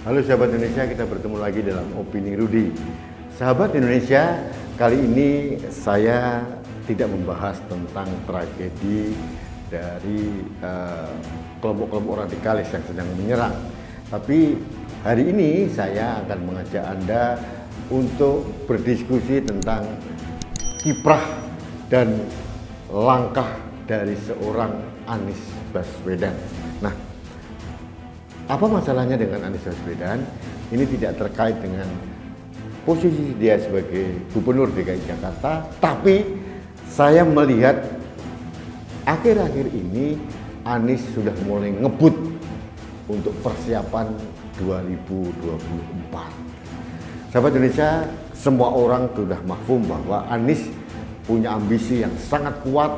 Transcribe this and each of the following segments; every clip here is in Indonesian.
Halo sahabat Indonesia, kita bertemu lagi dalam Opini Rudi. Sahabat Indonesia, kali ini saya tidak membahas tentang tragedi dari kelompok-kelompok radikalis yang sedang menyerang. Tapi hari ini saya akan mengajak Anda untuk berdiskusi tentang kiprah dan langkah dari seorang Anies Baswedan. Nah, apa masalahnya dengan Anies Baswedan? Ini tidak terkait dengan posisi dia sebagai Gubernur DKI Jakarta, tapi saya melihat akhir-akhir ini Anies sudah mulai ngebut untuk persiapan 2024. Sahabat Indonesia, semua orang sudah mahfum bahwa Anies punya ambisi yang sangat kuat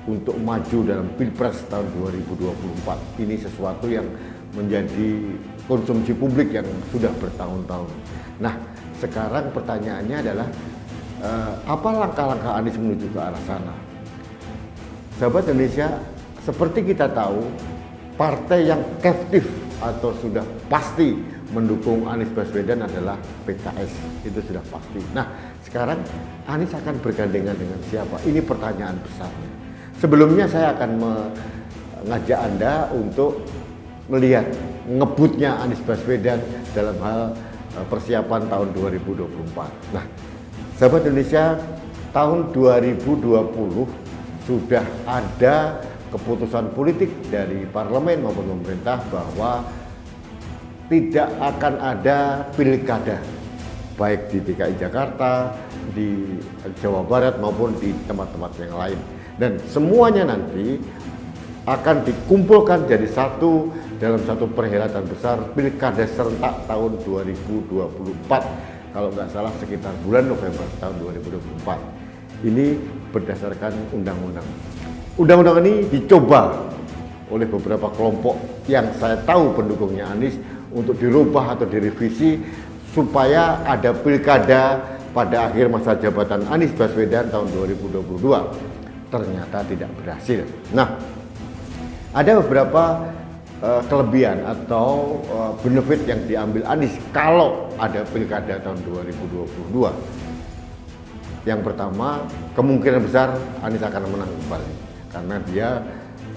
untuk maju dalam Pilpres tahun 2024. Ini sesuatu yang menjadi konsumsi publik yang sudah bertahun-tahun. Nah, sekarang pertanyaannya adalah apa langkah-langkah Anies menuju ke arah sana? Sahabat Indonesia, seperti kita tahu, partai yang captive atau sudah pasti mendukung Anies Baswedan adalah PKS. Itu sudah pasti. Nah, sekarang Anies akan bergandengan dengan siapa? Ini pertanyaan besarnya. Sebelumnya saya akan mengajak Anda untuk melihat ngebutnya Anies Baswedan dalam hal persiapan tahun 2024. Nah, sahabat Indonesia, tahun 2020 sudah ada keputusan politik dari parlemen maupun pemerintah bahwa tidak akan ada pilkada baik di DKI Jakarta, di Jawa Barat maupun di tempat-tempat yang lain, dan semuanya nanti akan dikumpulkan jadi satu dalam satu perhelatan besar pilkada serentak tahun 2024, kalau nggak salah sekitar bulan November tahun 2024. Ini berdasarkan undang-undang. Undang-undang ini dicoba oleh beberapa kelompok yang saya tahu pendukungnya Anies untuk dirubah atau direvisi supaya ada pilkada pada akhir masa jabatan Anies Baswedan tahun 2022. Ternyata tidak berhasil. Nah, ada beberapa kelebihan atau benefit yang diambil Anies kalau ada pilkada tahun 2022. Yang pertama, kemungkinan besar Anies akan menang kembali karena dia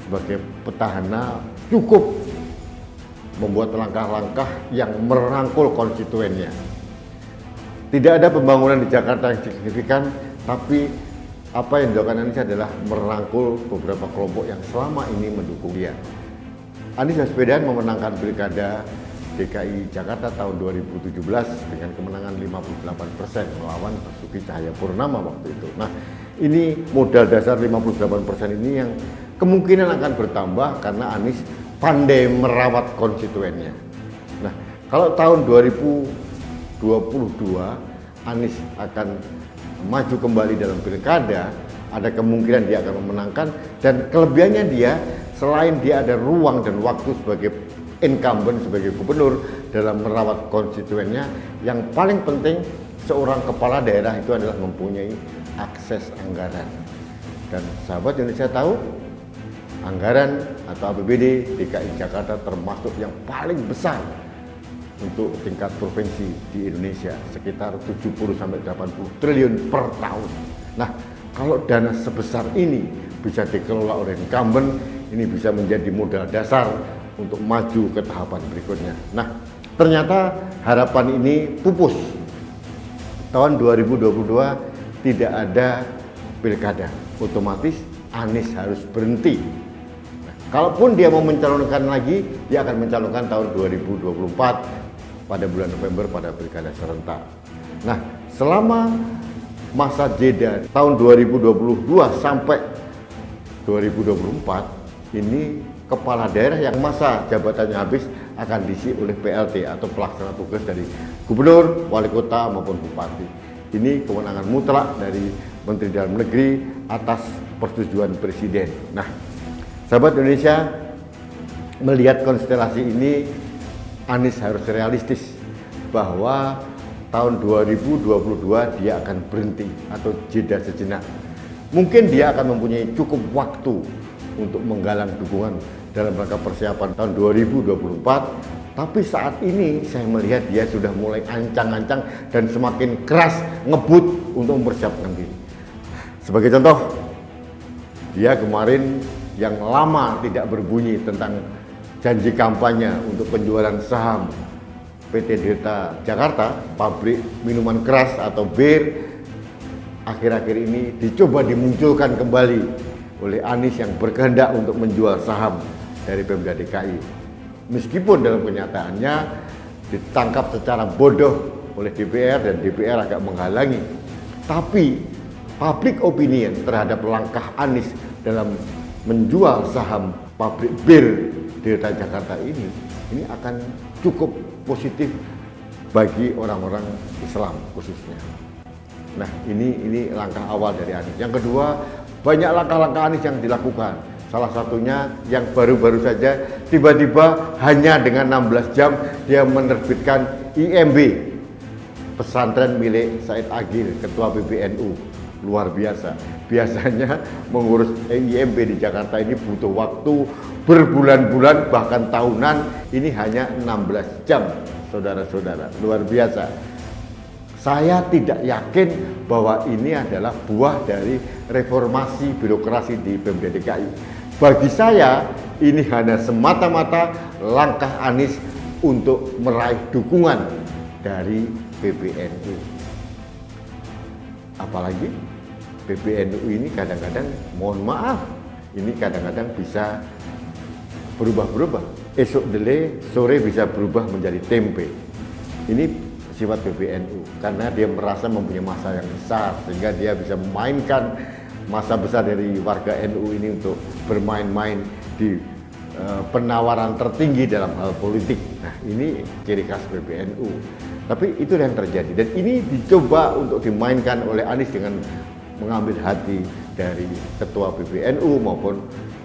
sebagai petahana cukup membuat langkah-langkah yang merangkul konstituennya. Tidak ada pembangunan di Jakarta yang signifikan, tapi apa yang dilakukan Anies adalah merangkul beberapa kelompok yang selama ini mendukung dia. Anies Baswedan memenangkan pilkada DKI Jakarta tahun 2017 dengan kemenangan 58% melawan Basuki Cahayapurnama waktu itu. Nah, ini modal dasar 58% ini yang kemungkinan akan bertambah karena Anies pandai merawat konstituennya. Nah, kalau tahun 2022 Anies akan maju kembali dalam pilkada, ada kemungkinan dia akan memenangkan, dan kelebihannya dia selain dia ada ruang dan waktu sebagai incumbent, sebagai gubernur dalam merawat konstituennya, yang paling penting seorang kepala daerah itu adalah mempunyai akses anggaran. Dan sahabat Indonesia tahu anggaran atau APBD DKI Jakarta termasuk yang paling besar untuk tingkat provinsi di Indonesia, sekitar 70-80 triliun per tahun. Nah, kalau dana sebesar ini bisa dikelola oleh incumbent, ini bisa menjadi modal dasar untuk maju ke tahapan berikutnya. Nah, ternyata harapan ini pupus. Tahun 2022 tidak ada pilkada, otomatis Anies harus berhenti. Nah, kalaupun dia mau mencalonkan lagi, dia akan mencalonkan tahun 2024 pada bulan November pada pilkada serentak. Nah, selama masa jeda tahun 2022 sampai 2024 ini kepala daerah yang masa jabatannya habis akan diisi oleh PLT atau pelaksana tugas dari gubernur, wali kota maupun bupati. Ini kewenangan mutlak dari Menteri Dalam Negeri atas persetujuan presiden. Nah, sahabat Indonesia, melihat konstelasi ini Anies harus realistis bahwa tahun 2022 dia akan berhenti atau jeda sejenak. Mungkin dia akan mempunyai cukup waktu untuk menggalang dukungan dalam rangka persiapan tahun 2024 Tapi saat ini saya melihat dia sudah mulai ancang-ancang dan semakin keras ngebut untuk mempersiapkan diri. Sebagai contoh, dia kemarin yang lama tidak berbunyi tentang janji kampanye untuk penjualan saham PT Delta Jakarta, pabrik minuman keras atau bir, akhir-akhir ini dicoba dimunculkan kembali oleh Anies yang berkehendak untuk menjual saham dari Pemda DKI. Meskipun dalam kenyataannya ditangkap secara bodoh oleh DPR dan DPR agak menghalangi, tapi public opinion terhadap langkah Anies dalam menjual saham pabrik bir Delta Jakarta ini akan cukup positif bagi orang-orang Islam khususnya. Nah, ini langkah awal dari Anies. Yang kedua, banyak langkah-langkah Anies yang dilakukan. Salah satunya yang baru-baru saja, tiba-tiba hanya dengan 16 jam dia menerbitkan IMB, pesantren milik Said Agil, Ketua PBNU. Luar biasa. Biasanya mengurus IMB di Jakarta ini butuh waktu berbulan-bulan bahkan tahunan, ini hanya 16 jam, saudara-saudara. Luar biasa. Saya tidak yakin bahwa ini adalah buah dari reformasi birokrasi di Pemda DKI. Bagi saya, ini hanya semata-mata langkah Anies untuk meraih dukungan dari PBNU. Apalagi PBNU ini kadang-kadang, mohon maaf, ini kadang-kadang bisa berubah-berubah. Esok dele, sore bisa berubah menjadi tempe. Ini sifat PBNU karena dia merasa mempunyai masa yang besar sehingga dia bisa memainkan masa besar dari warga NU ini untuk bermain-main di penawaran tertinggi dalam hal politik. Nah, ini ciri khas PBNU. Tapi itu yang terjadi dan ini dicoba untuk dimainkan oleh Anies dengan mengambil hati dari ketua PBNU maupun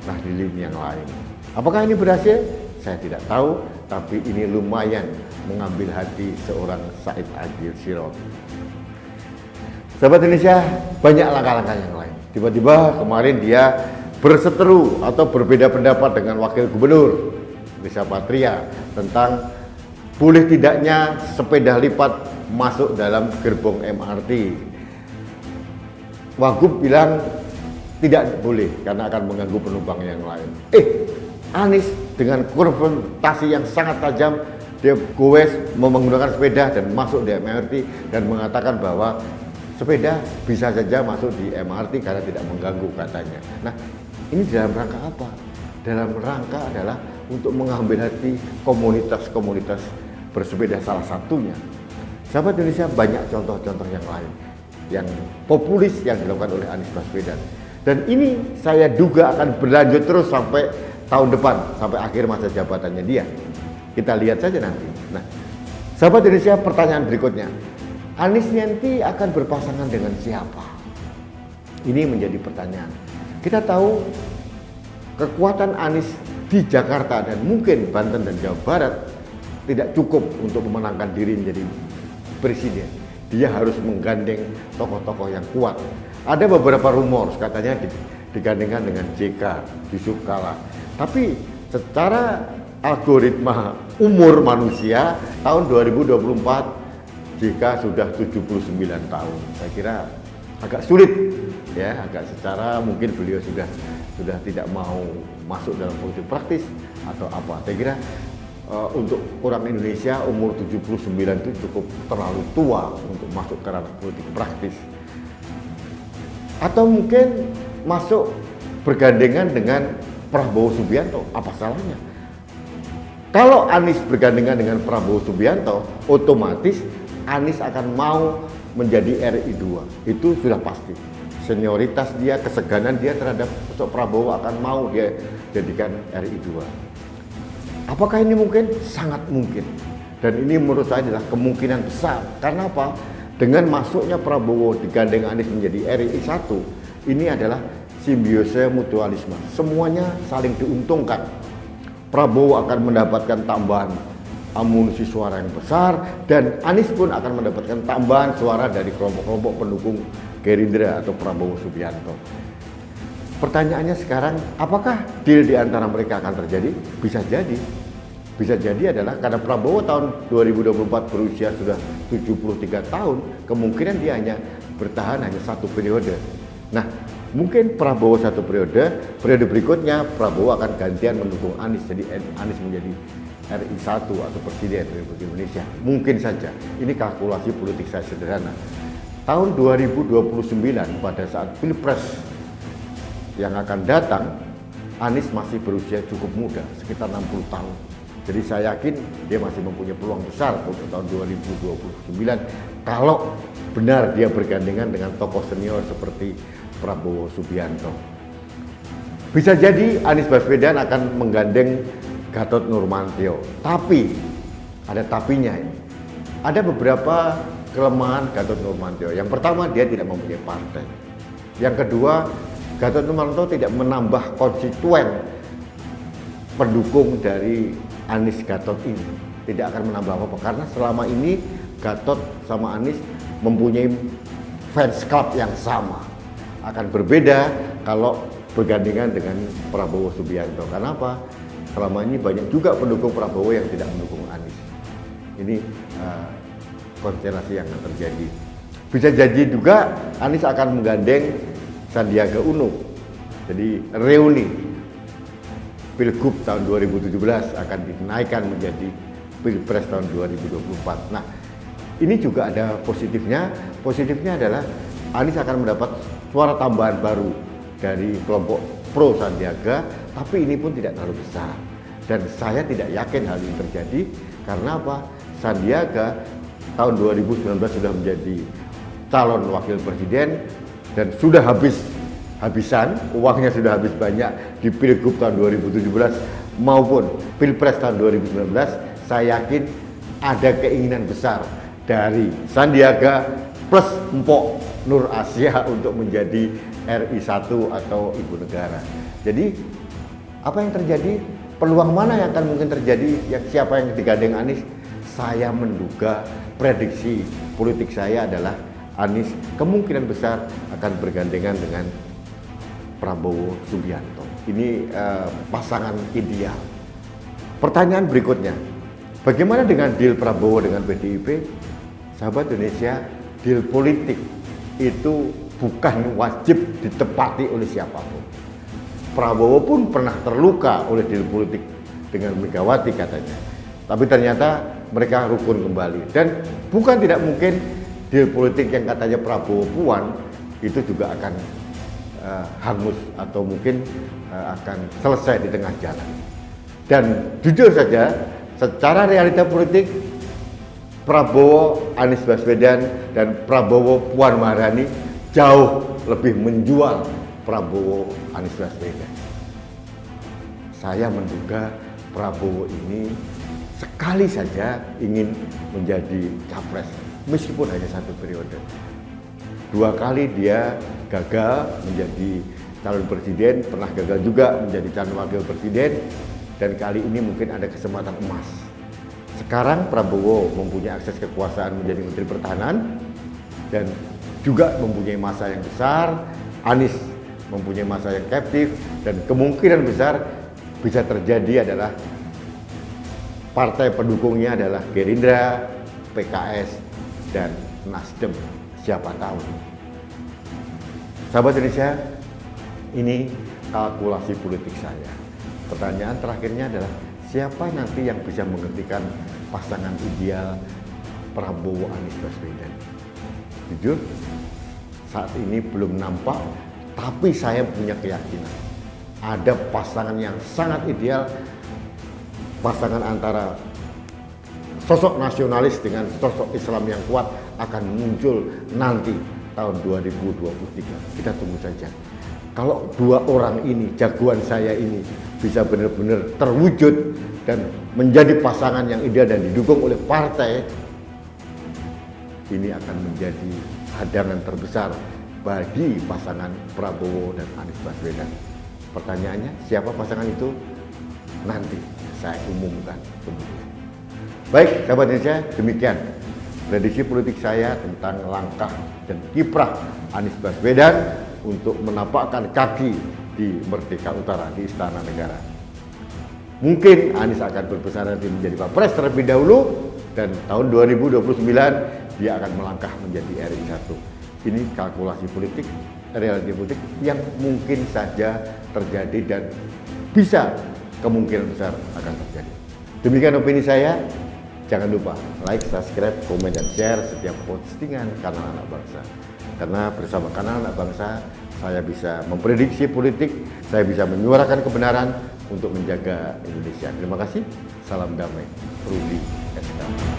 Nahdliin yang lain. Apakah ini berhasil? Saya tidak tahu, tapi ini lumayan mengambil hati seorang Said Agil Sirot. Sahabat Indonesia, banyak langkah-langkah yang lain. Tiba-tiba kemarin dia berseteru atau berbeda pendapat dengan Wakil Gubernur Risa Patria tentang boleh tidaknya sepeda lipat masuk dalam gerbong MRT. Wagub bilang tidak boleh karena akan mengganggu penumpang yang lain. Anies dengan konfrontasi yang sangat tajam, dia goes menggunakan sepeda dan masuk di MRT dan mengatakan bahwa sepeda bisa saja masuk di MRT karena tidak mengganggu katanya. Nah, ini dalam rangka apa? Dalam rangka adalah untuk mengambil hati komunitas-komunitas bersepeda salah satunya. Sahabat Indonesia, banyak contoh-contoh yang lain yang populis yang dilakukan oleh Anies Baswedan. Dan ini saya duga akan berlanjut terus sampai tahun depan, sampai akhir masa jabatannya dia. Kita lihat saja nanti. Nah, sahabat Indonesia, pertanyaan berikutnya. Anies nanti akan berpasangan dengan siapa? Ini menjadi pertanyaan. Kita tahu kekuatan Anies di Jakarta dan mungkin Banten dan Jawa Barat tidak cukup untuk memenangkan diri menjadi presiden. Dia harus menggandeng tokoh-tokoh yang kuat. Ada beberapa rumor katanya digandengkan dengan JK, Yusuf Kala. Tapi secara algoritma umur manusia tahun 2024 JK sudah 79 tahun. Saya kira agak sulit ya, agak secara mungkin beliau sudah tidak mau masuk dalam politik praktis atau apa. Saya kira untuk orang Indonesia umur 79 itu cukup terlalu tua untuk masuk ke ranah politik praktis. Atau mungkin masuk bergandengan dengan Prabowo Subianto, apa salahnya? Kalau Anies bergandengan dengan Prabowo Subianto, otomatis Anies akan mau menjadi RI 2. Itu sudah pasti. Senioritas dia, keseganan dia terhadap sosok Prabowo akan mau dia jadikan RI 2. Apakah ini mungkin? Sangat mungkin. Dan ini menurut saya adalah kemungkinan besar. Karena apa? Dengan masuknya Prabowo digandeng Anies menjadi RI 1, ini adalah simbiose mutualisme. Semuanya saling diuntungkan. Prabowo akan mendapatkan tambahan amunisi suara yang besar dan Anies pun akan mendapatkan tambahan suara dari kelompok-kelompok pendukung Gerindra atau Prabowo Subianto. Pertanyaannya sekarang, apakah deal di antara mereka akan terjadi? Bisa jadi. Bisa jadi adalah karena Prabowo tahun 2024 berusia sudah 73 tahun, kemungkinan dia hanya bertahan hanya satu periode. Nah, mungkin Prabowo satu periode berikutnya Prabowo akan gantian mendukung Anies, jadi Anies menjadi RI1 atau Presiden Republik Indonesia. Mungkin saja, ini kalkulasi politik saya sederhana. Tahun 2029 pada saat Pilpres yang akan datang, Anies masih berusia cukup muda, sekitar 60 tahun. Jadi saya yakin dia masih mempunyai peluang besar untuk tahun 2029 kalau benar dia bergandengan dengan tokoh senior seperti Prabowo Subianto. Bisa jadi Anies Baswedan akan menggandeng Gatot Nurmantio, tapi ada tapinya ini. Ada beberapa kelemahan Gatot Nurmantio. Yang pertama, dia tidak mempunyai partai. Yang kedua, Gatot Nurmantio tidak menambah konstituen pendukung dari Anies Gatot ini, tidak akan menambah apa-apa karena selama ini Gatot sama Anies mempunyai fans club yang sama. Akan berbeda kalau bergandengan dengan Prabowo Subianto. Karena apa? Selama ini banyak juga pendukung Prabowo yang tidak mendukung Anies. Ini konstelasi yang akan terjadi. Bisa jadi juga Anies akan menggandeng Sandiaga Uno. Jadi reuni Pilgub tahun 2017 akan dinaikkan menjadi Pilpres tahun 2024. Nah, ini juga ada positifnya. Positifnya adalah Anies akan mendapat suara tambahan baru dari kelompok pro Sandiaga, tapi ini pun tidak terlalu besar. Dan saya tidak yakin hal ini terjadi karena apa? Sandiaga tahun 2019 sudah menjadi calon wakil presiden dan sudah habisan, uangnya sudah habis banyak di Pilgub tahun 2017 maupun Pilpres tahun 2019, saya yakin ada keinginan besar dari Sandiaga plus Mpok Nur Asia untuk menjadi RI1 atau ibu negara. Jadi apa yang terjadi? Peluang mana yang akan mungkin terjadi? Siapa yang digandeng Anies? Saya menduga, prediksi politik saya adalah Anies kemungkinan besar akan bergandengan dengan Prabowo Subianto. Ini pasangan ideal. Pertanyaan berikutnya, bagaimana dengan deal Prabowo dengan PDIP? Sahabat Indonesia, deal politik itu bukan wajib ditepati oleh siapapun. Prabowo pun pernah terluka oleh deal politik dengan Megawati katanya. Tapi ternyata mereka rukun kembali. Dan bukan tidak mungkin deal politik yang katanya Prabowo Puan itu juga akan hangus atau mungkin akan selesai di tengah jalan. Dan jujur saja, secara realita politik Prabowo Anies Baswedan dan Prabowo Puan Maharani jauh lebih menjual Prabowo Anies Baswedan. Saya menduga Prabowo ini sekali saja ingin menjadi capres meskipun hanya satu periode. 2 kali dia gagal menjadi calon presiden, pernah gagal juga menjadi calon wakil presiden, dan kali ini mungkin ada kesempatan emas. Sekarang Prabowo mempunyai akses kekuasaan menjadi Menteri Pertahanan dan juga mempunyai masa yang besar. Anies mempunyai masa yang captive dan kemungkinan besar bisa terjadi adalah partai pendukungnya adalah Gerindra, PKS, dan Nasdem. Siapa tahu. Sahabat Indonesia, ini kalkulasi politik saya. Pertanyaan terakhirnya adalah siapa nanti yang bisa menghentikan pasangan ideal Prabowo Anies Baswedan? Jujur, saat ini belum nampak, tapi saya punya keyakinan ada pasangan yang sangat ideal, pasangan antara sosok nasionalis dengan sosok Islam yang kuat akan muncul nanti tahun 2023. Kita tunggu saja. Kalau 2 orang ini, jagoan saya ini bisa benar-benar terwujud dan menjadi pasangan yang ideal dan didukung oleh partai, ini akan menjadi hadangan terbesar bagi pasangan Prabowo dan Anies Baswedan. Pertanyaannya, siapa pasangan itu? Nanti saya umumkan kemudian. Baik, sahabat Indonesia, demikian prediksi politik saya tentang langkah dan kiprah Anies Baswedan untuk menapakkan kaki di Merdeka Utara, di Istana Negara. Mungkin Anies akan berbesar nanti menjadi Wapres terlebih dahulu, dan tahun 2029 dia akan melangkah menjadi RI 1. Ini kalkulasi politik, reality politik yang mungkin saja terjadi dan bisa kemungkinan besar akan terjadi. Demikian opini saya. Jangan lupa like, subscribe, komen, dan share setiap postingan Kanal Anak Bangsa. Karena bersama Kanal Anak Bangsa, saya bisa memprediksi politik, saya bisa menyuarakan kebenaran untuk menjaga Indonesia. Terima kasih. Salam damai. Rudi SK.